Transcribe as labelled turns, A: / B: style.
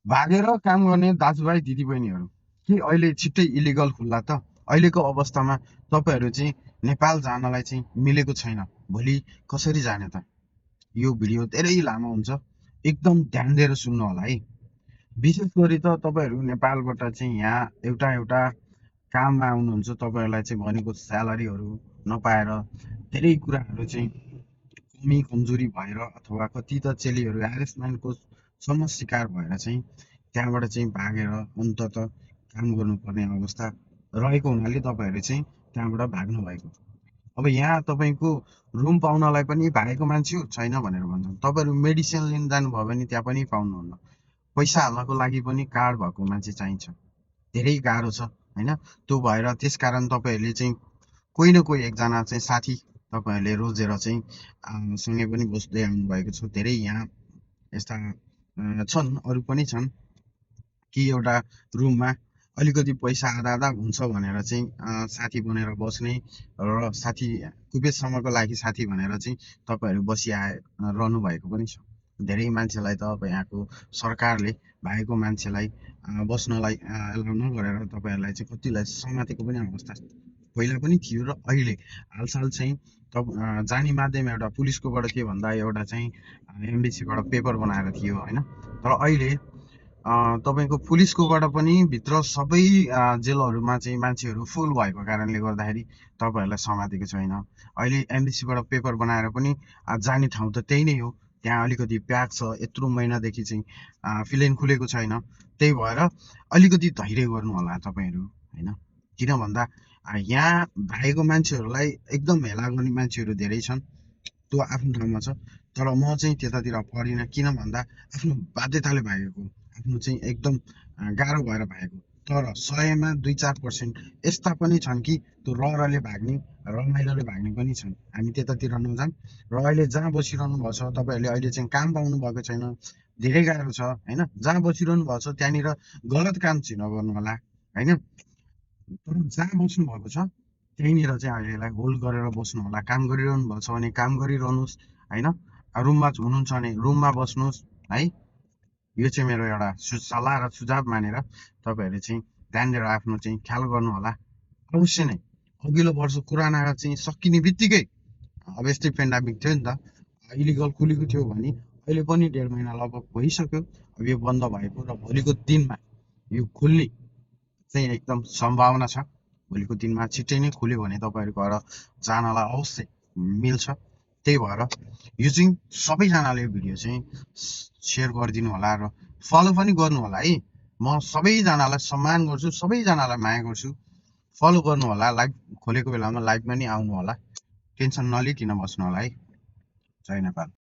A: भागेर काम गर्ने दाजुभाइ दिदीबहिनीहरू के अहिले छिट्टै इलिगल खुल्ला त? अहिलेको अवस्थामा तपाईँहरू चाहिँ नेपाल जानलाई चाहिँ मिलेको छैन। भोलि कसरी जाने त? यो भिडियो धेरै लामो हुन्छ, एकदम ध्यान दिएर सुन्नु होला है। विशेष गरी त तपाईँहरू नेपालबाट चाहिँ यहाँ एउटा एउटा काममा आउनुहुन्छ, तपाईँहरूलाई चाहिँ भनेको स्यालेरीहरू नपाएर धेरै कुराहरू चाहिँ कमी कमजोरी भएर अथवा कति त चेलीहरू ह्यारेसमेन्टको सम्म शिकार भएर चाहिँ त्यहाँबाट चाहिँ भागेर अन्तत काम गर्नुपर्ने अवस्था रहेको हुनाले तपाईँहरू चाहिँ त्यहाँबाट भाग्नु भएको। अब यहाँ तपाईँको रुम पाउनलाई पनि भागेको मान्छे छैन भनेर भन्छन्। तपाईँहरू मेडिसिन लिन जानुभयो भने त्यहाँ पनि पाउनुहुन्न। पैसा हाल्नको लागि पनि कार्ड भएको मान्छे चाहिन्छ। धेरै गाह्रो छ होइन। त्यो भएर त्यसकारण तपाईँहरूले चाहिँ कोही न कोही एकजना चाहिँ साथी तपाईँहरूले रोजेर चाहिँ सँगै पनि बस्दै आउनुभएको छ। धेरै यहाँ यस्ता छन्, अरू पनि छन् कि एउटा रुममा अलिकति पैसा आधा आधा हुन्छ भनेर चाहिँ साथी बनेर बस्ने र साथी कुपेसम्मको लागि साथी भनेर चाहिँ तपाईँहरू रहनु भएको पनि छ। धेरै मान्छेलाई त अब यहाँको सरकारले भागेको मान्छेलाई बस्नलाई एलाउ नगरेर तपाईँहरूलाई चाहिँ कतिलाई समातेको पनि अवस्था पहिला पनि थियो र अहिले हालसाल चाहिँ जानी माध्यम एउटा पुलिसकोबाट के भन्दा एउटा चाहिँ एमबिसीबाट पेपर बनाएर थियो होइन। तर अहिले तपाईँको पुलिसकोबाट पनि भित्र सबै जेलहरूमा चाहिँ मान्छेहरू फुल भएको कारणले गर्दाखेरि तपाईँहरूलाई समातेको छैन। अहिले एमबिसीबाट पेपर बनाएर पनि जाने ठाउँ त त्यही नै हो। त्यहाँ अलिकति प्याक छ, यत्रो महिनादेखि चाहिँ फिलेन खुलेको छैन। त्यही भएर अलिकति धैर्य गर्नु होला तपाईँहरू होइन। किन भन्दा यहाँ भागेको मान्छेहरूलाई एकदम हेला गर्ने मान्छेहरू धेरै छन्, त्यो आफ्नो ठाउँमा छ। तर म चाहिँ त्यतातिर पढिनँ, किन भन्दा आफ्नो बाध्यताले भागेको, आफ्नो चाहिँ एकदम गाह्रो भएर भागेको। तर 100मा 2-4% यस्ता पनि छन् कि त्यो रहरले भाग्ने, रमाइलोले भाग्ने पनि छन्। हामी त्यतातिर नजाऊँ। र अहिले जहाँ बसिरहनु भएको छ तपाईँहरूले अहिले चाहिँ काम पाउनु भएको छैन, धेरै गाह्रो छ होइन। जहाँ बसिरहनु भएको छ त्यहाँनिर गलत काम चाहिँ नगर्नु होला होइन। तर जहाँ बस्नु भएको छ त्यहीँनिर चाहिँ अहिलेलाई होल्ड गरेर बस्नु होला। काम गरिरहनु भएको छ भने काम गरिरहनुहोस् होइन। रुममा हुनुहुन्छ भने रुममा बस्नुहोस् है। यो चाहिँ मेरो एउटा सल्लाह र सुझाव मानेर तपाईँहरूले चाहिँ ध्यान दिएर आफ्नो चाहिँ ख्याल गर्नु होला। अवश्य नै अघिल्लो वर्ष कोरोना चाहिँ सकिने बित्तिकै अब यस्तै पेन्डामिक थियो नि त, इलिगल खुलेको थियो भने अहिले पनि 1.5 महिना लगभग भइसक्यो अब यो बन्द भएको। र भोलिको दिनमा यो खुल्ने चाहिँ एकदम सम्भावना छ। भोलिको दिनमा छिट्टै नै खुल्यो भने तपाईँहरू घर जानलाई अवश्य मिल्छ। त्यही भएर यो चाहिँ सबैजनाले भिडियो चाहिँ सेयर गरिदिनु होला र फलो पनि गर्नु होला है। म सबैजनालाई सम्मान गर्छु, सबैजनालाई माया गर्छु। फलो गर्नु होला, लाइभ खोलेको बेलामा लाइभमा नि आउनु होला। टेन्सन नलिकन बस्नु होला है। जय नेपाल।